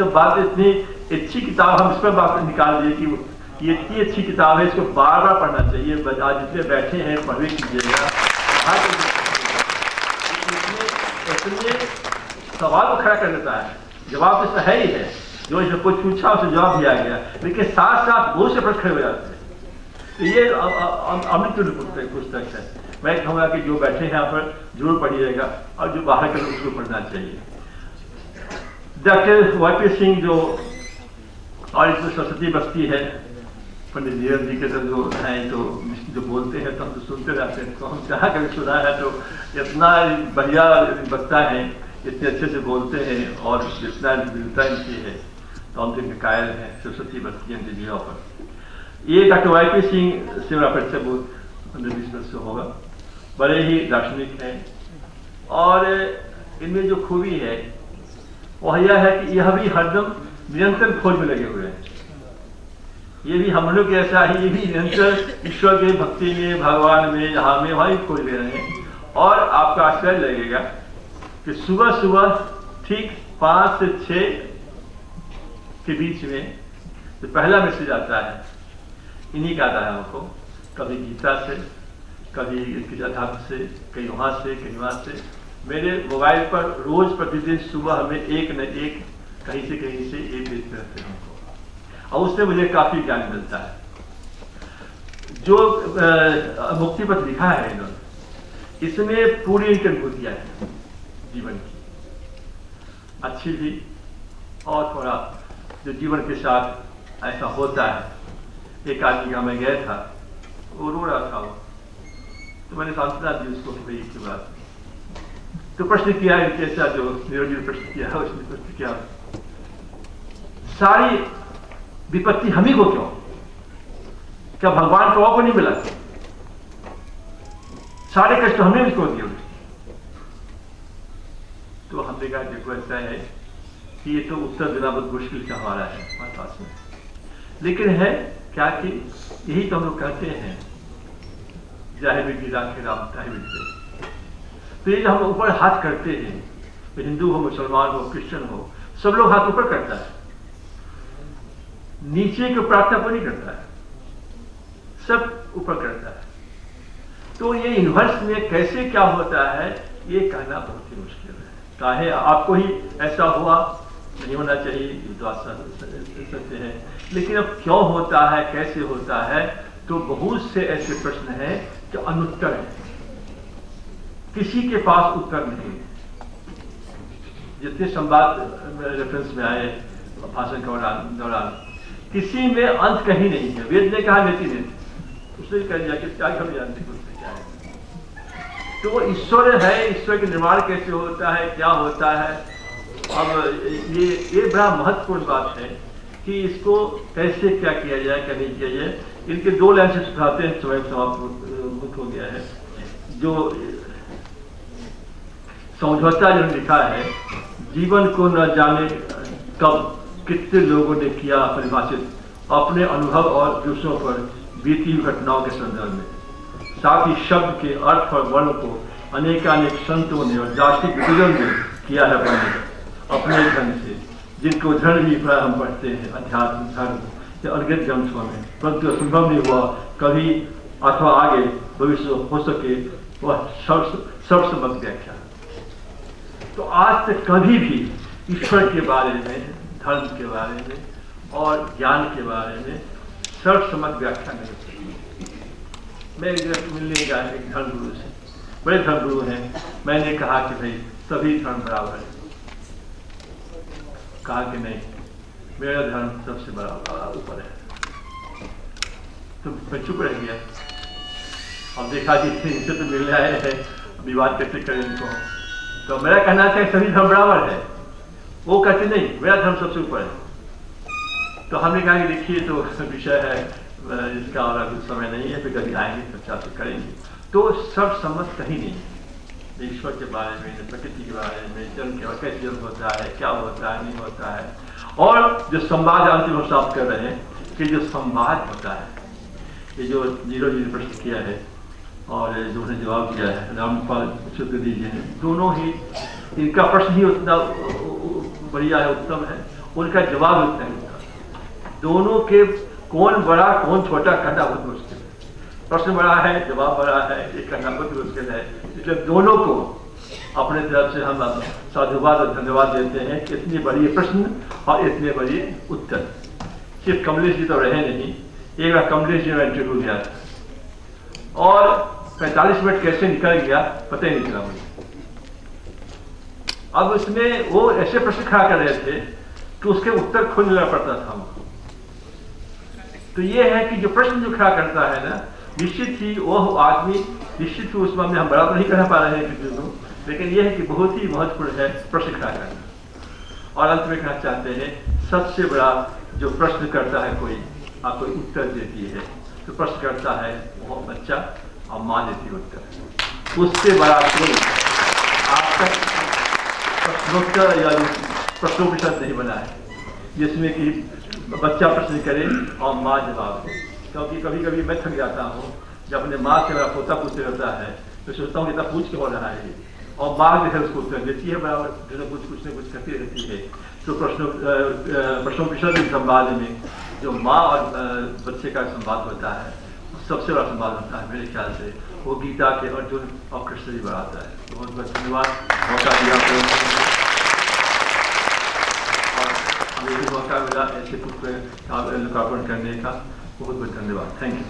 तो बात इतनी अच्छी किताब हम इस पर बात निकाल दिए कि ये इतनी अच्छी किताब है, इसको बार बार पढ़ना चाहिए। आज जितने बैठे हैं पढ़वे कीजिएगा। इसमें सवाल को खड़ा कर देता है, जवाब तो है ही है, जो इसमें कुछ पूछा उसे जवाब दिया गया, लेकिन साथ साथ बहुत से प्रश्न खड़े हो जाते हैं। तो ये अमृतुल्य पुस्तक है। मैं कहूँगा कि जो बैठे हैं यहाँ पर जरूर पढ़िएगा, और जो बाहर के लोग उसको पढ़ना चाहिए। डॉक्टर वाई पी सिंह जो और इसमें सरस्वती बस्ती है, पंडित जीवन जी के जो हैं जो बोलते हैं तो हम तो सुनते रहते हैं। तो हम जहाँ कभी सुना है तो इतना बढ़िया वक्ता हैं, इतने अच्छे से बोलते हैं और जितना विविधता इनकी है, तो हम तो कायल हैं सरस्वती बस्ती जी पर। ये डॉक्टर वाई पी सिंह से मेरा परिचय बहुत 15-20 वर्ष से होगा। बड़े ही दार्शनिक हैं, और इनमें जो खूबी है वह यह है कि यह भी हरदम निरंतर खोज में लगे हुए हैं। ये भी हम लोग ऐसा है, ये भी निरंतर ईश्वर के भक्ति में, भगवान में, यहाँ में वहीं खोज ले रहे हैं। और आपका आश्चर्य लगेगा कि सुबह सुबह ठीक 5 से 6 के बीच में जो पहला मैसेज आता है, इन्हीं का आता है हमको। कभी गीता से, कभी किसी अध्यात्म से, कहीं वहाँ से, कहीं वहाँ से। मेरे मोबाइल पर रोज प्रतिदिन सुबह हमें एक न एक कहीं से एक भेजते रहते हैं हमको, और उससे मुझे काफी ज्ञान मिलता है। जो मुक्ति पथ लिखा है इन्होंने, इसमें पूरी इनकी अनुभूतियां हैं जीवन की, अच्छी भी और थोड़ा जो जीवन के साथ ऐसा होता है। एक आदमी का मैं गया था, वो रो रहा था वो, तो मैंने सांत्वना दी उसको कि भाई की बात। तो प्रश्न किया है कैसा, जो निरोजी ने प्रश्न किया है उसने प्रश्न किया, सारी विपत्ति हम ही को क्यों, क्या भगवान को नहीं मिला? सारे कष्ट हमने भी दिए। तो हमने कहा देखो ऐसा है कि ये तो उत्तर देना बहुत मुश्किल से हमारा है हमारे पास में, लेकिन है क्या कि यही तो हम लोग कहते हैं, जाहे भी राखे राम ताहे भी। तो ये जो हम ऊपर हाथ करते हैं, तो हिंदू हो, मुसलमान हो, क्रिश्चियन हो, सब लोग हाथ ऊपर करता है, नीचे की प्रार्थना को नहीं करता है, सब ऊपर करता है। तो ये यूनिवर्स में कैसे क्या होता है ये कहना बहुत ही मुश्किल है। चाहे आपको ही ऐसा हुआ, नहीं होना चाहिए, ये तो सत्य है, लेकिन अब क्यों होता है, कैसे होता है, तो बहुत से ऐसे प्रश्न हैं जो अनुत्तर है, किसी के पास उत्तर नहीं। जितने संवाद रेफरेंस में आए भाषण के दौरान, किसी में अंत कहीं नहीं है। वेद ने कहा नेति नेति, उसने कह दिया कि क्या हम जानते हैं क्या है। तो वो ईश्वर है, ईश्वर के निर्माण कैसे होता है, क्या होता है। अब ये बड़ा महत्वपूर्ण बात है कि इसको कैसे क्या किया जाए, क्या नहीं किया जाए। इनके 2 लाइन से सुझाते हैं, समय समाप्त हो गया है। जो समझौता जो लिखा है, जीवन को न जाने कब कितने लोगों ने किया परिभाषित अपने अनुभव और दूसरों पर बीती घटनाओं के संदर्भ में। साथ ही शब्द के अर्थ और वर्ण को अनेकानेक संतों ने और दार्शनिक विद्वानों ने किया है वर्णन अपने ढंग से, जिनको धर्म ही प्राय हम पढ़ते हैं अध्यात्म धर्म या अनगिनत ग्रंथों में, परंतु असंभव नहीं हुआ कभी अथवा आगे भविष्य हो सके वह सर्वसम्मत व्याख्या। तो आज तक कभी भी ईश्वर के बारे में, धर्म के बारे में और ज्ञान के बारे में सर्वसम्मत व्याख्या नहीं होती। मैं मिलने गया एक धर्मगुरु से, बड़े धर्मगुरु हैं, मैंने कहा कि भाई सभी धर्म बराबर है। कहा कि नहीं, मेरा धर्म सबसे बड़ा ऊपर है। तो मैं चुप रह गया। अब देखा कि इनसे तो मिलने आए हैं, विवाद कैसे करें इनको। तो मेरा कहना था सभी धर्म बराबर है, वो कहते नहीं मेरा धर्म सबसे ऊपर है। तो हमने कहा कि देखिए तो विषय है इसका, और कुछ समय नहीं है, फिर कभी आएंगे चर्चा तो करेंगे। तो सर्वसम्मत कहीं नहीं, ईश्वर के बारे में, प्रकृति के बारे में, जन्म के कैसे जन्म होता है, क्या होता है, नहीं होता है। और जो संवाद अंतिम हम साफ कर रहे हैं कि जो संवाद होता है, ये जो नीरज जी ने प्रश्न किया है और जो उन्हें जवाब दिया है रामपाल चतुर्वेदी जी ने, दोनों ही इनका प्रश्न ही उतना बढ़िया है, उत्तम है, उनका जवाब उतना ही था। दोनों के कौन बड़ा कौन छोटा करना बहुत मुश्किल है। प्रश्न बड़ा है, जवाब बड़ा है, ये करना बहुत मुश्किल है। इसलिए दोनों को अपने तरफ से हम साधुवाद और धन्यवाद देते हैं कि इतनी बड़ी प्रश्न और इतने बड़ी उत्तर। सिर्फ कमलेश जी तो रहे नहीं, एक बार कमलेश जी ने इंटरव्यू लिया था और 45 मिनट कैसे निकल गया पता ही नहीं चला मुझे। अब उसमें वो ऐसे प्रश्न खड़ा कर रहे थे कि उसके उत्तर खुद लेना पड़ता था हमको। तो ये है कि जो प्रश्न जो खड़ा करता है ना, निश्चित ही वो आदमी निश्चित ही उस मामले में हम बड़ा तो नहीं कर पा रहे हैं किसी को, लेकिन यह है कि बहुत ही महत्वपूर्ण है प्रश्न खड़ा करना। और अंत में कहना चाहते हैं, सबसे बड़ा जो प्रश्न करता है कोई कोई उत्तर देती है, तो प्रश्न करता है वो बच्चा और माँ देती है उत्तर। उससे बड़ा कोई आज तक प्रश्नोत्तर या प्रश्नोपनिषद नहीं बना है जिसमें कि बच्चा प्रश्न करे और माँ जवाब दे। क्योंकि कभी कभी मैं थक जाता हूँ जब अपने माँ से मेरा पोता पूछते रहता है तो सोचता हूँ इतना पूछ के हो रहा है, और माँ जो है उसको उत्तर देती है बराबर, जो कुछ न कुछ करती रहती है। तो प्रश्नोपनिषद संवाद में जो माँ और बच्चे का संवाद होता है, सबसे बड़ा संवाद होता है मेरे ख्याल से, वो गीता के अर्जुन और कृष्ण जी बढ़ाता है। बहुत बहुत धन्यवाद मौका दिया और हमें भी मौका मिला ऐसे कुछ लोकार्पण करने का। बहुत बहुत धन्यवाद। Thank you.